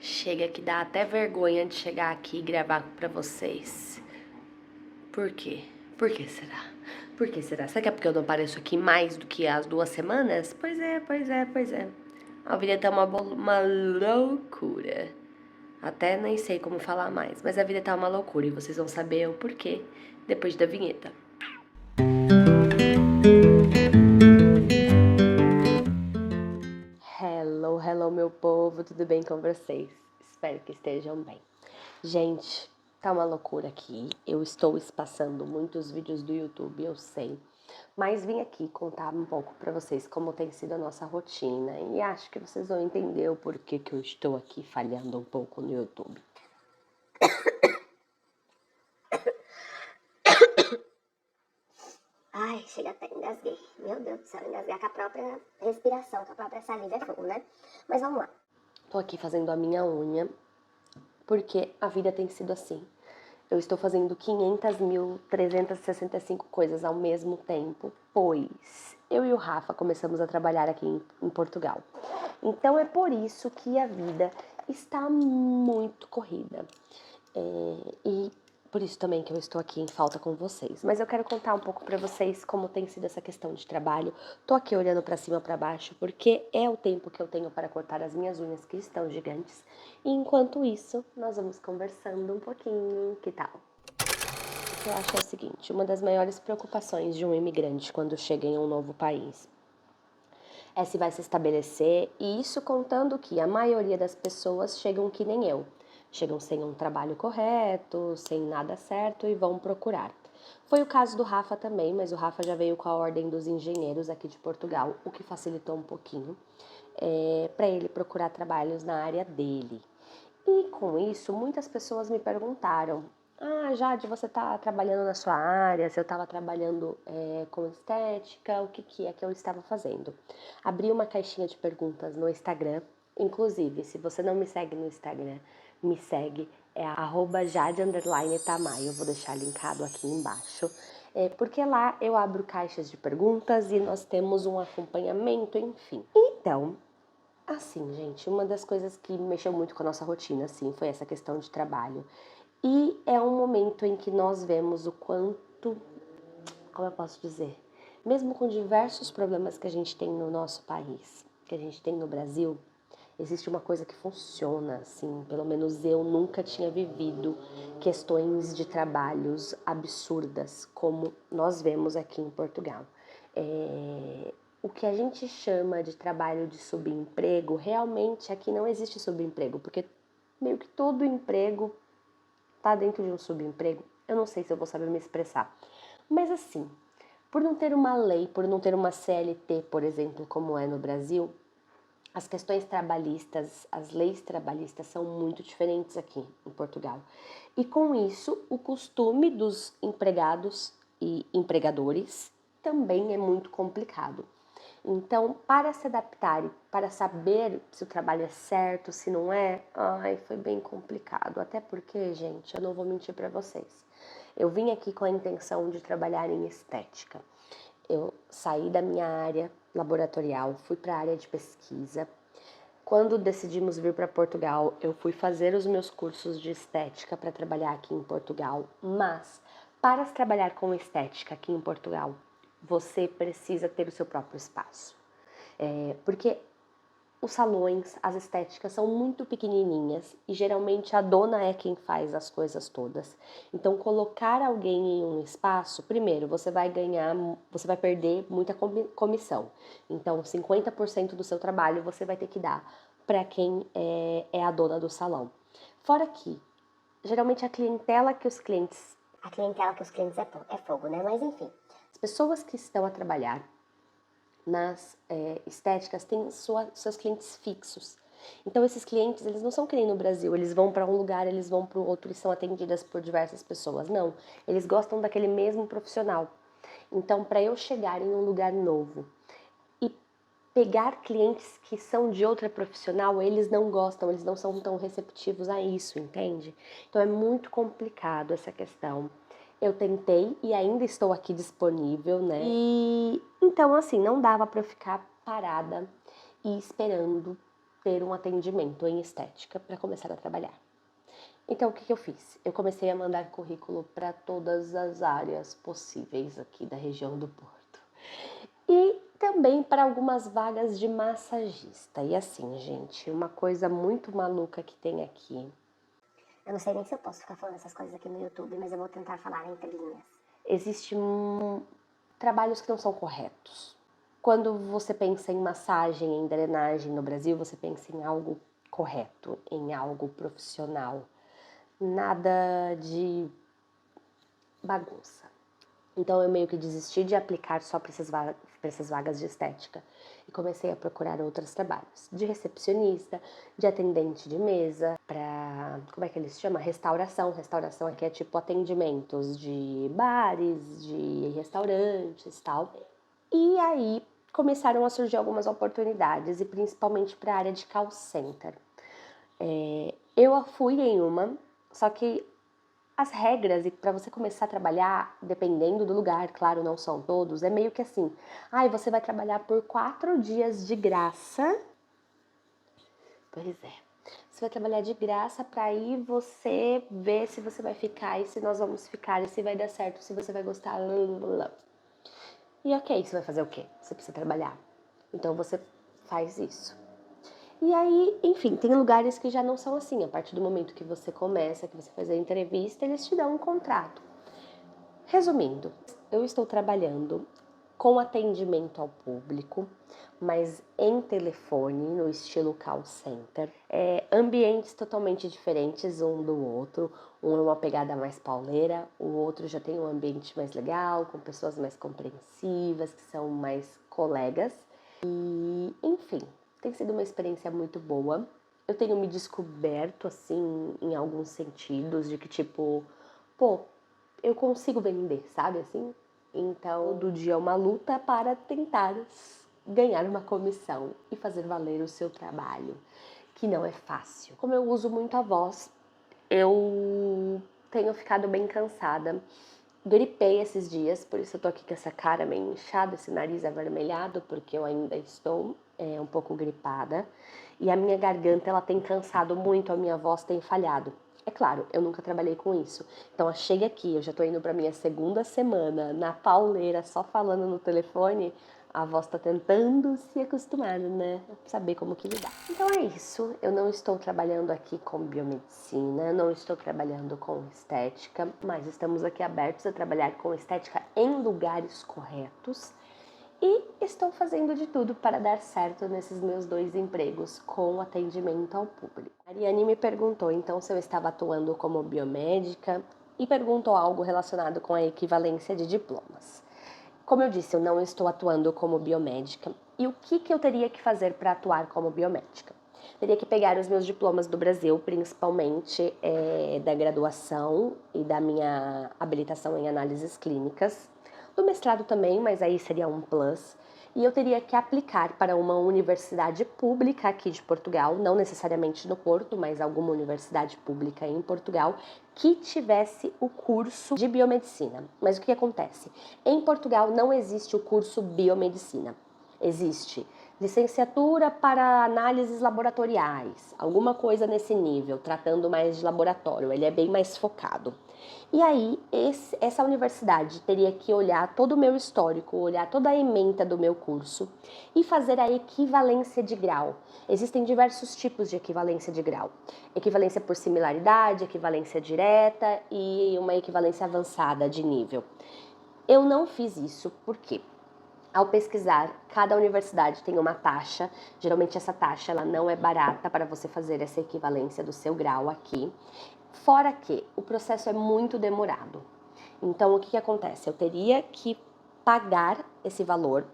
Chega que dá até vergonha de chegar aqui e gravar pra vocês. Por quê? Por que será? Por que será? Será que é porque eu não apareço aqui mais do que as 2 semanas? Pois é, pois é, pois é. A vida tá uma loucura. Até nem sei como falar mais, mas a vida tá uma loucura e vocês vão saber o porquê depois da vinheta. Hello, hello, meu povo, tudo bem com vocês? Espero que estejam bem. Gente, tá uma loucura aqui. Eu estou espaçando muitos vídeos do YouTube, eu sei. Mas vim aqui contar um pouco pra vocês como tem sido a nossa rotina. E acho que vocês vão entender o porquê que eu estou aqui falhando um pouco no YouTube. Ai, chega até engasguei. Meu Deus do céu, engasgar com a própria respiração, com a própria saliva é fogo, né? Mas vamos lá. Tô aqui fazendo a minha unha, porque a vida tem sido assim. Eu estou fazendo 500.365 coisas ao mesmo tempo, pois eu e o Rafa começamos a trabalhar aqui em Portugal. Então é por isso que a vida está muito corrida. E por isso também que eu estou aqui em falta com vocês. Mas eu quero contar um pouco pra vocês como tem sido essa questão de trabalho. Tô aqui olhando pra cima, pra baixo, porque é o tempo que eu tenho para cortar as minhas unhas, que estão gigantes. E enquanto isso, nós vamos conversando um pouquinho. Que tal? O que eu acho é o seguinte: uma das maiores preocupações de um imigrante quando chega em um novo país é se vai se estabelecer, e isso contando que a maioria das pessoas chegam que nem eu. Chegam sem um trabalho correto, sem nada certo e vão procurar. Foi o caso do Rafa também, mas o Rafa já veio com a Ordem dos Engenheiros aqui de Portugal, o que facilitou um pouquinho para ele procurar trabalhos na área dele. E com isso, muitas pessoas me perguntaram: ah, Jade, você está trabalhando na sua área? Se eu estava trabalhando com estética, o que é que eu estava fazendo? Abri uma caixinha de perguntas no Instagram. Inclusive, se você não me segue no Instagram, me segue, é @jade_tamayo. Eu vou deixar linkado aqui embaixo. Porque lá eu abro caixas de perguntas e nós temos um acompanhamento, enfim. Então, assim, gente, uma das coisas que mexeu muito com a nossa rotina, assim, foi essa questão de trabalho. E é um momento em que nós vemos o quanto, como eu posso dizer, mesmo com diversos problemas que a gente tem no nosso país, que a gente tem no Brasil, existe uma coisa que funciona, assim, pelo menos eu nunca tinha vivido questões de trabalhos absurdas como nós vemos aqui em Portugal. O que a gente chama de trabalho de subemprego, realmente aqui não existe subemprego, porque meio que todo emprego tá dentro de um subemprego. Eu não sei se eu vou saber me expressar. Mas assim, por não ter uma lei, por não ter uma CLT, por exemplo, como é no Brasil, as questões trabalhistas, as leis trabalhistas são muito diferentes aqui em Portugal. E com isso, o costume dos empregados e empregadores também é muito complicado. Então, para se adaptar e para saber se o trabalho é certo, se não é, ai, foi bem complicado. Até porque, gente, eu não vou mentir para vocês. Eu vim aqui com a intenção de trabalhar em estética. Eu saí da minha área laboratorial, fui para a área de pesquisa. Quando decidimos vir para Portugal, eu fui fazer os meus cursos de estética para trabalhar aqui em Portugal, mas para trabalhar com estética aqui em Portugal, você precisa ter o seu próprio espaço. Porque os salões, as estéticas são muito pequenininhas e geralmente a dona é quem faz as coisas todas. Então, colocar alguém em um espaço, primeiro, você vai perder muita comissão. Então, 50% do seu trabalho você vai ter que dar para quem é a dona do salão. Fora que, geralmente a clientela que os clientes É fogo, né? Mas enfim. as pessoas que estão a trabalhar nas estéticas têm seus clientes fixos. Então, esses clientes, eles não são que nem no Brasil, eles vão para um lugar, eles vão para o outro e são atendidas por diversas pessoas. Não, eles gostam daquele mesmo profissional. Então, para eu chegar em um lugar novo e pegar clientes que são de outra profissional, eles não gostam, eles não são tão receptivos a isso, entende? Então, é muito complicado essa questão. Eu tentei e ainda estou aqui disponível, né? E então, assim, não dava para eu ficar parada e esperando ter um atendimento em estética para começar a trabalhar. Então, o que eu fiz? Eu comecei a mandar currículo para todas as áreas possíveis aqui da região do Porto. E também para algumas vagas de massagista. E assim, gente, uma coisa muito maluca que tem aqui. Eu não sei nem se eu posso ficar falando essas coisas aqui no YouTube, mas eu vou tentar falar entre linhas. Existem trabalhos que não são corretos. Quando você pensa em massagem, em drenagem no Brasil, você pensa em algo correto, em algo profissional. Nada de bagunça. Então eu meio que desisti de aplicar só para essas vagas de estética e comecei a procurar outros trabalhos, de recepcionista, de atendente de mesa, para, como é que eles chamam? Restauração. Restauração aqui é tipo atendimentos de bares, de restaurantes, tal. E aí começaram a surgir algumas oportunidades e principalmente para a área de call center. Eu fui em uma, só que as regras, e para você começar a trabalhar, dependendo do lugar, claro, não são todos, é meio que assim, você vai trabalhar por 4 dias de graça. Pois é. Você vai trabalhar de graça para aí você ver se você vai ficar e se nós vamos ficar e se vai dar certo, se você vai gostar. Lalala. E ok, você vai fazer o quê? Você precisa trabalhar. Então você faz isso. E aí, enfim, tem lugares que já não são assim. A partir do momento que você começa, que você faz a entrevista, eles te dão um contrato. Resumindo, eu estou trabalhando com atendimento ao público, mas em telefone, no estilo call center. Ambientes totalmente diferentes um do outro. Um é uma pegada mais pauleira, o outro já tem um ambiente mais legal, com pessoas mais compreensivas, que são mais colegas. E, enfim, tem sido uma experiência muito boa. Eu tenho me descoberto, assim, em alguns sentidos, de que, tipo, eu consigo vender, sabe, assim? Então, do dia é uma luta para tentar ganhar uma comissão e fazer valer o seu trabalho, que não é fácil. Como eu uso muito a voz, eu tenho ficado bem cansada. Gripei esses dias, por isso eu tô aqui com essa cara meio inchada, esse nariz avermelhado, porque eu ainda estou um pouco gripada. E a minha garganta, ela tem cansado muito, a minha voz tem falhado. É claro, eu nunca trabalhei com isso. Então, cheguei aqui, eu já tô indo pra minha segunda semana na pauleira, só falando no telefone. A voz tá tentando se acostumar, né? Saber como que lidar. Então é isso. Eu não estou trabalhando aqui com biomedicina, não estou trabalhando com estética, mas estamos aqui abertos a trabalhar com estética em lugares corretos. E estou fazendo de tudo para dar certo nesses meus 2 empregos com atendimento ao público. A Ariane me perguntou então se eu estava atuando como biomédica e perguntou algo relacionado com a equivalência de diplomas. Como eu disse, eu não estou atuando como biomédica. E o que eu teria que fazer para atuar como biomédica? Teria que pegar os meus diplomas do Brasil, principalmente da graduação e da minha habilitação em análises clínicas, do mestrado também, mas aí seria um plus. E eu teria que aplicar para uma universidade pública aqui de Portugal, não necessariamente no Porto, mas alguma universidade pública em Portugal, que tivesse o curso de biomedicina. Mas o que acontece? Em Portugal não existe o curso biomedicina. Existe licenciatura para análises laboratoriais, alguma coisa nesse nível, tratando mais de laboratório, ele é bem mais focado. E aí, essa universidade teria que olhar todo o meu histórico, olhar toda a ementa do meu curso e fazer a equivalência de grau. Existem diversos tipos de equivalência de grau. Equivalência por similaridade, equivalência direta e uma equivalência avançada de nível. Eu não fiz isso, por quê? Ao pesquisar, cada universidade tem uma taxa, geralmente essa taxa ela não é barata para você fazer essa equivalência do seu grau aqui, fora que o processo é muito demorado. Então, o que acontece? Eu teria que pagar esse valor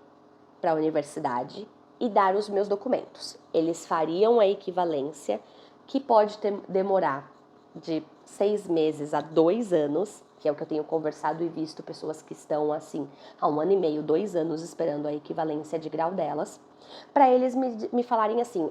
para a universidade e dar os meus documentos. Eles fariam a equivalência, que pode demorar de 6 meses a 2 anos, que é o que eu tenho conversado e visto pessoas que estão assim há 1 ano e meio, 2 anos esperando a equivalência de grau delas, para eles me falarem assim,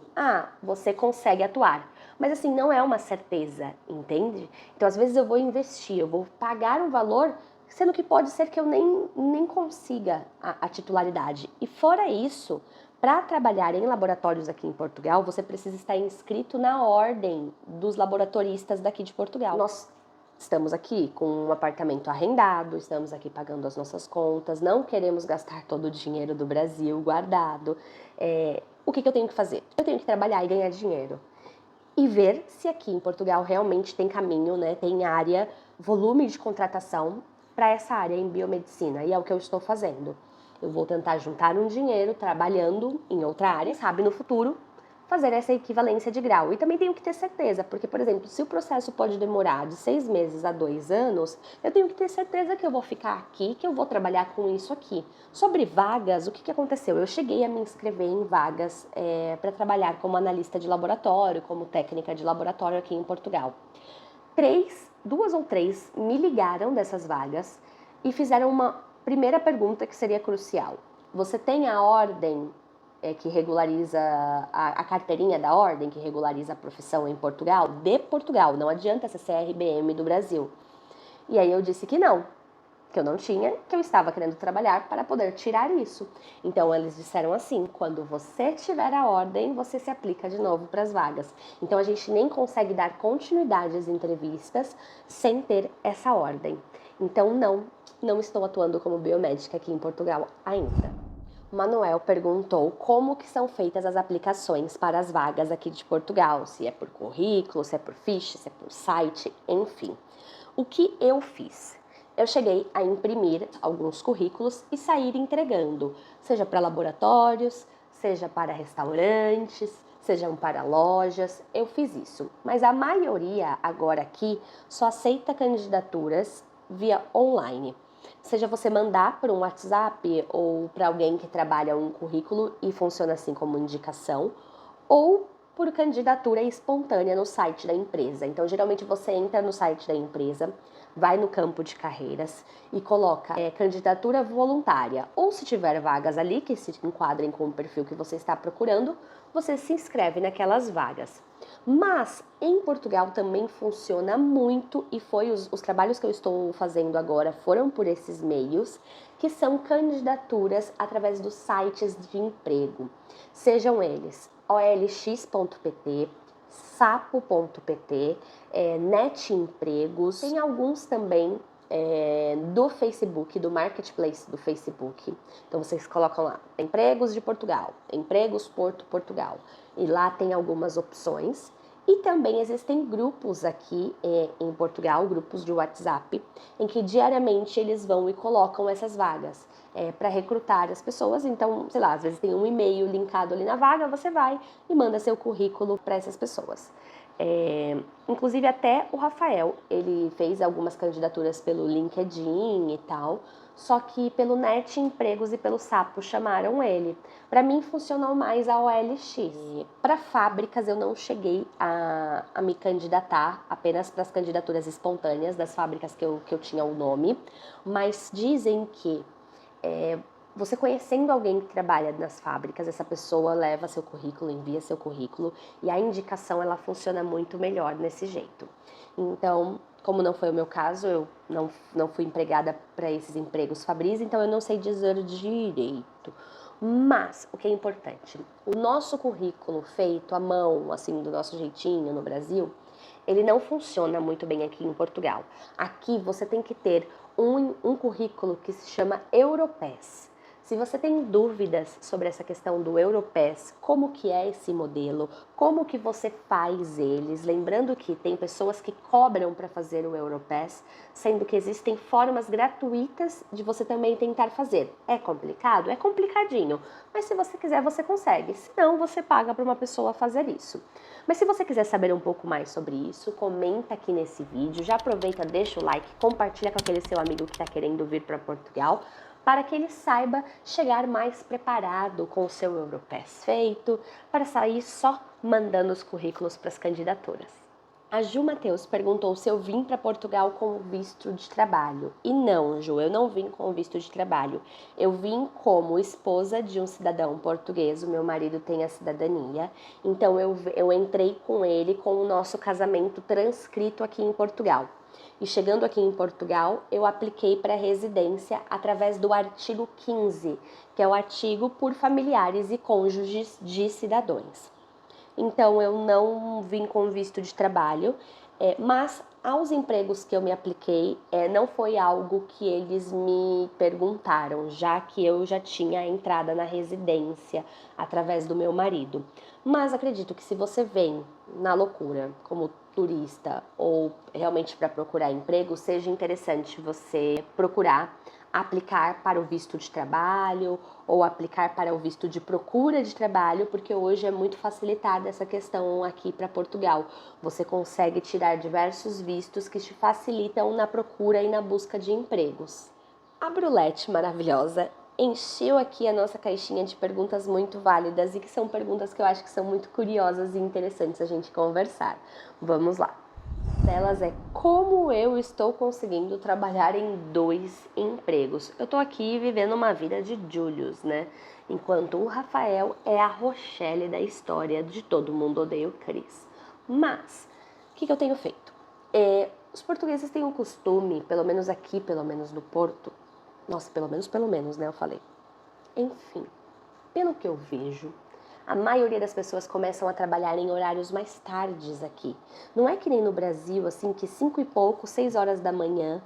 você consegue atuar, mas assim, não é uma certeza, entende? Então às vezes eu vou investir, eu vou pagar um valor, sendo que pode ser que eu nem consiga a titularidade. E fora isso, Para trabalhar em laboratórios aqui em Portugal, você precisa estar inscrito na ordem dos laboratoristas daqui de Portugal. Nós estamos aqui com um apartamento arrendado, estamos aqui pagando as nossas contas, não queremos gastar todo o dinheiro do Brasil guardado. O que eu tenho que fazer? Eu tenho que trabalhar e ganhar dinheiro. E ver se aqui em Portugal realmente tem caminho, né, tem área, volume de contratação para essa área em biomedicina. E é o que eu estou fazendo. Eu vou tentar juntar um dinheiro trabalhando em outra área, sabe, no futuro, fazer essa equivalência de grau. E também tenho que ter certeza, porque, por exemplo, se o processo pode demorar de 6 meses a 2 anos, eu tenho que ter certeza que eu vou ficar aqui, que eu vou trabalhar com isso aqui. Sobre vagas, o que aconteceu? Eu cheguei a me inscrever em vagas para trabalhar como analista de laboratório, como técnica de laboratório aqui em Portugal. 2 ou 3 me ligaram dessas vagas e fizeram uma primeira pergunta que seria crucial. Você tem a ordem que regulariza, a carteirinha da ordem que regulariza a profissão em Portugal? De Portugal, não adianta ser CRBM do Brasil. E aí eu disse que não, que eu não tinha, que eu estava querendo trabalhar para poder tirar isso. Então eles disseram assim, quando você tiver a ordem, você se aplica de novo para as vagas. Então a gente nem consegue dar continuidade às entrevistas sem ter essa ordem. Então não estou atuando como biomédica aqui em Portugal ainda. Manuel perguntou como que são feitas as aplicações para as vagas aqui de Portugal, se é por currículo, se é por ficha, se é por site, enfim. O que eu fiz? Eu cheguei a imprimir alguns currículos e sair entregando, seja para laboratórios, seja para restaurantes, sejam para lojas, eu fiz isso. Mas a maioria agora aqui só aceita candidaturas via online. Seja você mandar por um WhatsApp ou para alguém que trabalha um currículo e funciona assim como indicação, ou por candidatura espontânea no site da empresa. Então, geralmente você entra no site da empresa, vai no campo de carreiras e coloca candidatura voluntária. Ou se tiver vagas ali que se enquadrem com o perfil que você está procurando, você se inscreve naquelas vagas. Mas em Portugal também funciona muito e foi os trabalhos que eu estou fazendo agora foram por esses meios, que são candidaturas através dos sites de emprego. Sejam eles olx.pt, sapo.pt, netempregos, tem alguns também do Facebook, do Marketplace do Facebook. Então vocês colocam lá, empregos de Portugal, empregos Porto, Portugal. E lá tem algumas opções. E também existem grupos aqui em Portugal, grupos de WhatsApp, em que diariamente eles vão e colocam essas vagas para recrutar as pessoas. Então, sei lá, às vezes tem um e-mail linkado ali na vaga, você vai e manda seu currículo para essas pessoas. Inclusive até o Rafael, ele fez algumas candidaturas pelo LinkedIn e tal, só que pelo Net Empregos e pelo Sapo chamaram ele. Para mim funcionou mais a OLX. Para fábricas eu não cheguei a me candidatar, apenas para as candidaturas espontâneas das fábricas que eu tinha o nome, mas dizem que você conhecendo alguém que trabalha nas fábricas, essa pessoa leva seu currículo, envia seu currículo e a indicação ela funciona muito melhor nesse jeito. Então, como não foi o meu caso, eu não fui empregada para esses empregos fabris, então eu não sei dizer direito. Mas, o que é importante, o nosso currículo feito à mão, assim, do nosso jeitinho no Brasil, ele não funciona muito bem aqui em Portugal. Aqui você tem que ter um currículo que se chama Europass. Se você tem dúvidas sobre essa questão do Europass, como que é esse modelo, como que você faz eles, lembrando que tem pessoas que cobram para fazer o Europass, sendo que existem formas gratuitas de você também tentar fazer. É complicado? É complicadinho, mas se você quiser você consegue, se não você paga para uma pessoa fazer isso. Mas se você quiser saber um pouco mais sobre isso, comenta aqui nesse vídeo, já aproveita, deixa o like, compartilha com aquele seu amigo que está querendo vir para Portugal, para que ele saiba chegar mais preparado com o seu Europass feito, para sair só mandando os currículos para as candidaturas. A Ju Mateus perguntou se eu vim para Portugal com visto de trabalho. E não, Ju, eu não vim com visto de trabalho. Eu vim como esposa de um cidadão português, o meu marido tem a cidadania. Então eu entrei com ele com o nosso casamento transcrito aqui em Portugal. E chegando aqui em Portugal, eu apliquei para residência através do artigo 15, que é o artigo por familiares e cônjuges de cidadãos. Então, eu não vim com visto de trabalho, mas aos empregos que eu me apliquei, não foi algo que eles me perguntaram, já que eu já tinha a entrada na residência através do meu marido. Mas acredito que se você vem na loucura como turista ou realmente para procurar emprego, seja interessante você procurar aplicar para o visto de trabalho ou aplicar para o visto de procura de trabalho, porque hoje é muito facilitada essa questão aqui para Portugal. Você consegue tirar diversos vistos que te facilitam na procura e na busca de empregos. A Brulete maravilhosa encheu aqui a nossa caixinha de perguntas muito válidas e que são perguntas que eu acho que são muito curiosas e interessantes a gente conversar. Vamos lá. Delas é como eu estou conseguindo trabalhar em 2 empregos. Eu tô aqui vivendo uma vida de Julius, né? Enquanto o Rafael é a Rochelle da história de Todo Mundo Odeia o Chris. Mas, o que eu tenho feito? Os portugueses têm um costume, pelo menos aqui, pelo menos no Porto, nossa, pelo menos, né, eu falei. Enfim, pelo que eu vejo, a maioria das pessoas começam a trabalhar em horários mais tardes aqui. Não é que nem no Brasil, assim, que 5 e pouco, 6 horas da manhã,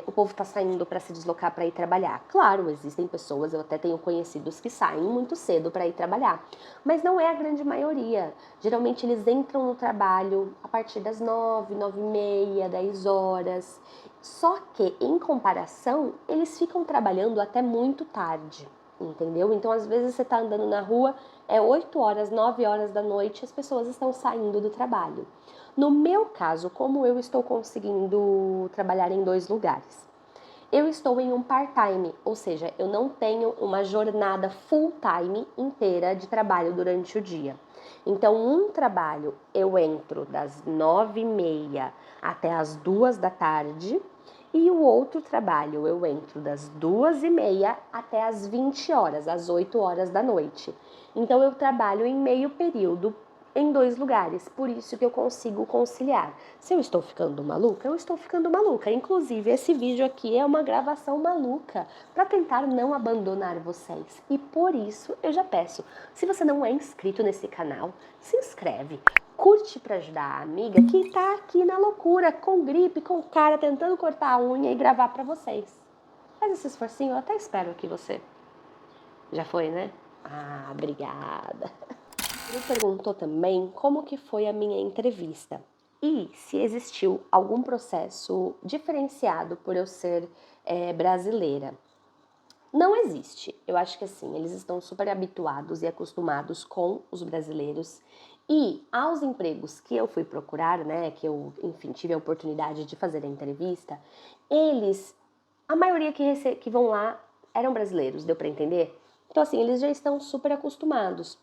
o povo tá saindo para se deslocar para ir trabalhar. Claro, existem pessoas, eu até tenho conhecidos que saem muito cedo para ir trabalhar, mas não é a grande maioria. Geralmente eles entram no trabalho a partir das 9, 9 e meia, 10 horas. Só que, em comparação, eles ficam trabalhando até muito tarde, entendeu? Então, às vezes você tá andando na rua, 8 horas, 9 horas da noite, as pessoas estão saindo do trabalho. No meu caso, como eu estou conseguindo trabalhar em 2 lugares? Eu estou em um part-time, ou seja, eu não tenho uma jornada full-time inteira de trabalho durante o dia. Então, um trabalho eu entro das 9 e meia até as 2 da tarde e o outro trabalho eu entro das 2 e meia até as 20 horas, às 8 horas da noite. Então, eu trabalho em meio período em 2 lugares, por isso que eu consigo conciliar. Se eu estou ficando maluca, eu estou ficando maluca. Inclusive, esse vídeo aqui é uma gravação maluca para tentar não abandonar vocês. E por isso, eu já peço, se você não é inscrito nesse canal, se inscreve. Curte para ajudar a amiga que tá aqui na loucura, com gripe, com cara, tentando cortar a unha e gravar para vocês. Faz esse esforcinho, eu até espero que você. Já foi, né? Ah, obrigada. Ele perguntou também como que foi a minha entrevista e se existiu algum processo diferenciado por eu ser brasileira. Não existe. Eu acho que assim, eles estão super habituados e acostumados com os brasileiros e aos empregos que eu fui procurar, né, que eu, enfim, tive a oportunidade de fazer a entrevista, a maioria que vão lá eram brasileiros, deu para entender? Então assim, eles já estão super acostumados.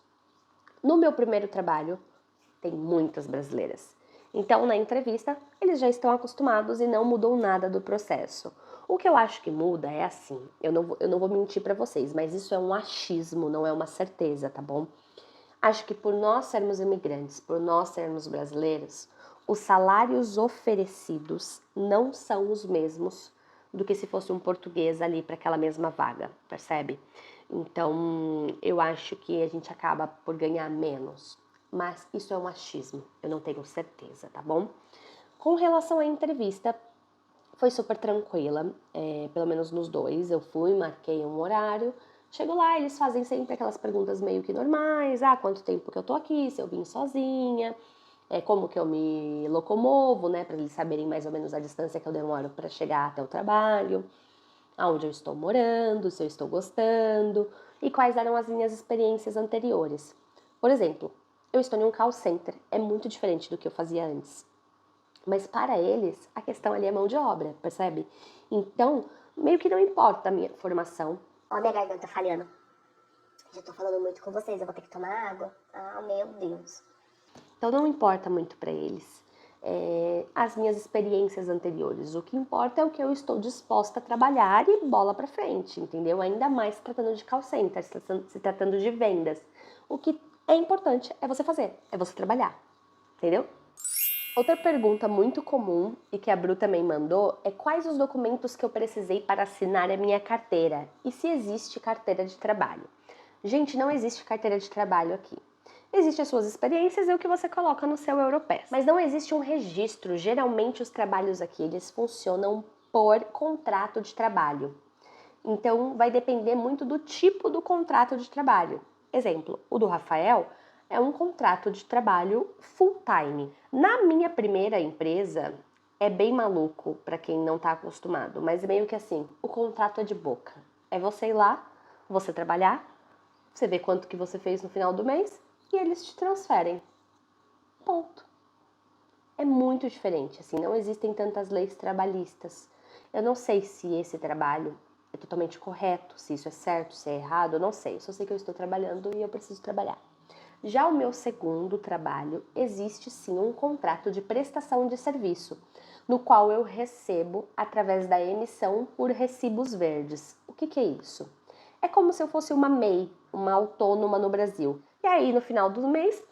No meu primeiro trabalho, tem muitas brasileiras. Então, na entrevista, eles já estão acostumados e não mudou nada do processo. O que eu acho que muda é assim, eu não vou mentir para vocês, mas isso é um achismo, não é uma certeza, tá bom? Acho que por nós sermos imigrantes, por nós sermos brasileiros, os salários oferecidos não são os mesmos do que se fosse um português ali para aquela mesma vaga, percebe? Então, eu acho que a gente acaba por ganhar menos, mas isso é um achismo, eu não tenho certeza, tá bom? Com relação à entrevista, foi super tranquila, pelo menos nos 2, eu fui, marquei um horário, chego lá, eles fazem sempre aquelas perguntas meio que normais, quanto tempo que eu tô aqui, se eu vim sozinha, como que eu me locomovo, né, para eles saberem mais ou menos a distância que eu demoro para chegar até o trabalho, aonde eu estou morando, se eu estou gostando e quais eram as minhas experiências anteriores. Por exemplo, eu estou em um call center, é muito diferente do que eu fazia antes. Mas para eles, a questão ali é mão de obra, percebe? Então, meio que não importa a minha formação. Ó, minha garganta falhando. Já tô falando muito com vocês, eu vou ter que tomar água. Ah, meu Deus. Então, não importa muito para eles as minhas experiências anteriores. O que importa é o que eu estou disposta a trabalhar e bola para frente, entendeu? Ainda mais se tratando de call center, se tratando de vendas. O que é importante é você fazer, é você trabalhar, entendeu? Outra pergunta muito comum e que a Bru também mandou é quais os documentos que eu precisei para assinar a minha carteira e se existe carteira de trabalho. Gente, não existe carteira de trabalho aqui. Existem as suas experiências e o que você coloca no seu Europass. Mas não existe um registro. Geralmente os trabalhos aqui, eles funcionam por contrato de trabalho. Então vai depender muito do tipo do contrato de trabalho. Exemplo, o do Rafael é um contrato de trabalho full time. Na minha primeira empresa, é bem maluco para quem não está acostumado, mas é meio que assim, o contrato é de boca. É você ir lá, você trabalhar, você vê quanto que você fez no final do mês e eles te transferem. Ponto. É muito diferente, assim, não existem tantas leis trabalhistas. Eu não sei se esse trabalho é totalmente correto, se isso é certo, se é errado, eu não sei. Eu só sei que eu estou trabalhando e eu preciso trabalhar. Já o meu segundo trabalho, existe sim um contrato de prestação de serviço, no qual eu recebo através da emissão por recibos verdes. O que é isso? É como se eu fosse uma MEI, uma autônoma no Brasil. E aí, no final do mês,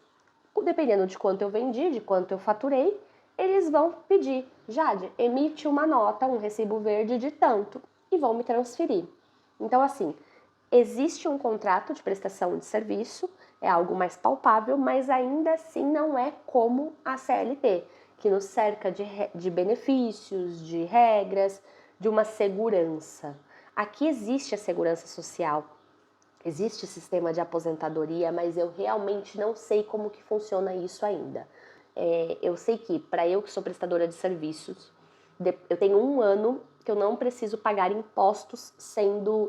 dependendo de quanto eu vendi, de quanto eu faturei, eles vão pedir, Jade, emite uma nota, um recibo verde de tanto, e vão me transferir. Então, assim, existe um contrato de prestação de serviço, é algo mais palpável, mas ainda assim não é como a CLT, que nos cerca de benefícios, de regras, de uma segurança. Aqui existe a segurança social, existe sistema de aposentadoria, mas eu realmente não sei como que funciona isso ainda. Eu sei que, para eu que sou prestadora de serviços, eu tenho 1 ano que eu não preciso pagar impostos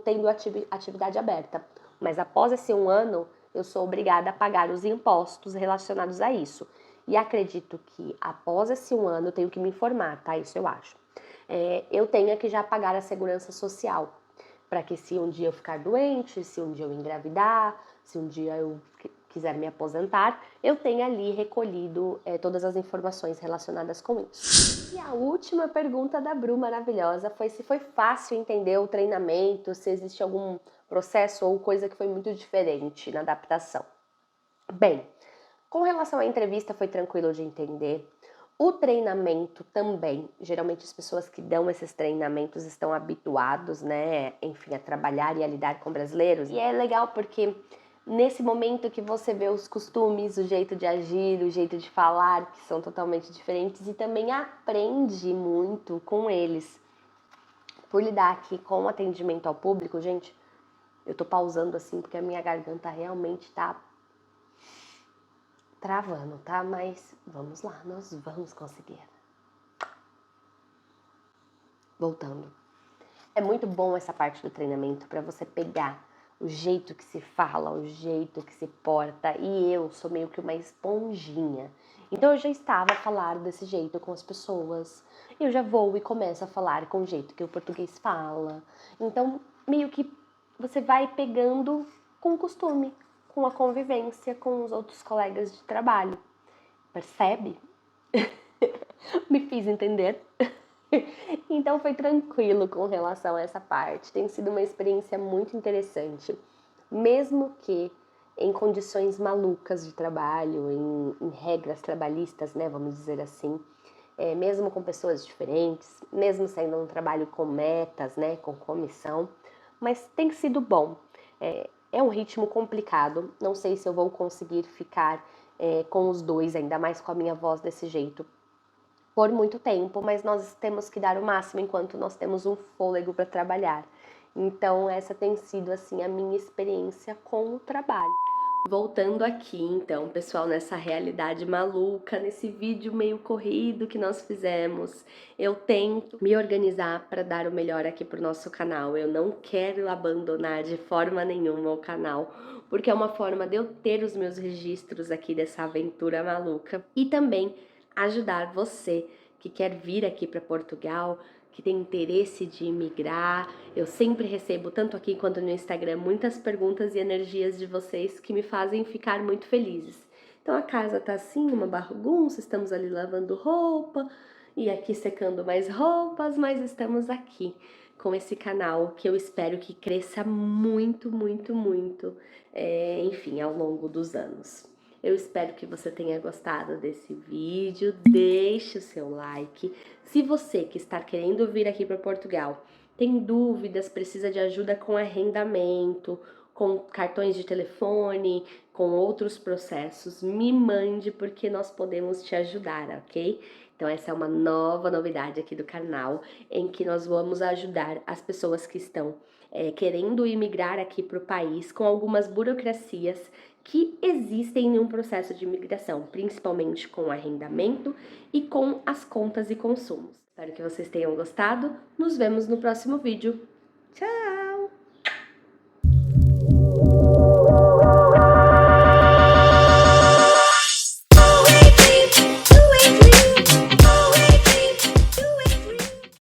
tendo atividade aberta. Mas após esse 1 ano, eu sou obrigada a pagar os impostos relacionados a isso. E acredito que após esse 1 ano, eu tenho que me informar, tá? Isso eu acho. Eu tenho que já pagar a segurança social, para que se um dia eu ficar doente, se um dia eu engravidar, se um dia eu quiser me aposentar, eu tenha ali recolhido todas as informações relacionadas com isso. E a última pergunta da Bru maravilhosa foi se foi fácil entender o treinamento, se existe algum processo ou coisa que foi muito diferente na adaptação. Bem, com relação à entrevista foi tranquilo de entender. O treinamento também, geralmente as pessoas que dão esses treinamentos estão habituados, né, enfim, a trabalhar e a lidar com brasileiros. E é legal porque nesse momento que você vê os costumes, o jeito de agir, o jeito de falar, que são totalmente diferentes, e também aprende muito com eles. Por lidar aqui com atendimento ao público, gente, eu tô pausando assim porque a minha garganta realmente tá travando, tá? Mas vamos lá, nós vamos conseguir. Voltando. É muito bom essa parte do treinamento para você pegar o jeito que se fala, o jeito que se porta. E eu sou meio que uma esponjinha. Então eu já estava a falar desse jeito com as pessoas. Eu já vou e começo a falar com o jeito que o português fala. Então, meio que você vai pegando com o costume, com a convivência com os outros colegas de trabalho. Percebe? Me fiz entender? Então foi tranquilo com relação a essa parte. Tem sido uma experiência muito interessante. Mesmo que em condições malucas de trabalho, em regras trabalhistas, né, vamos dizer assim, mesmo com pessoas diferentes, mesmo sendo um trabalho com metas, né, com comissão, mas tem sido bom. É um ritmo complicado, não sei se eu vou conseguir ficar com os dois, ainda mais com a minha voz desse jeito, por muito tempo, mas nós temos que dar o máximo enquanto nós temos um fôlego para trabalhar. Então essa tem sido assim a minha experiência com o trabalho. Voltando aqui, então, pessoal, nessa realidade maluca, nesse vídeo meio corrido que nós fizemos, eu tento me organizar para dar o melhor aqui pro nosso canal. Eu não quero abandonar de forma nenhuma o canal, porque é uma forma de eu ter os meus registros aqui dessa aventura maluca e também ajudar você que quer vir aqui para Portugal, que tem interesse de imigrar. Eu sempre recebo, tanto aqui quanto no Instagram, muitas perguntas e energias de vocês que me fazem ficar muito felizes. Então a casa tá assim, uma bagunça, estamos ali lavando roupa e aqui secando mais roupas, mas estamos aqui com esse canal que eu espero que cresça muito, muito, muito, enfim, ao longo dos anos. Eu espero que você tenha gostado desse vídeo. Deixe o seu like. Se você que está querendo vir aqui para Portugal tem dúvidas, precisa de ajuda com arrendamento, com cartões de telefone, com outros processos, me mande porque nós podemos te ajudar, ok? Então essa é uma nova novidade aqui do canal, em que nós vamos ajudar as pessoas que estão querendo imigrar aqui para o país com algumas burocracias que existem em um processo de imigração, principalmente com arrendamento e com as contas e consumos. Espero que vocês tenham gostado. Nos vemos no próximo vídeo. Tchau!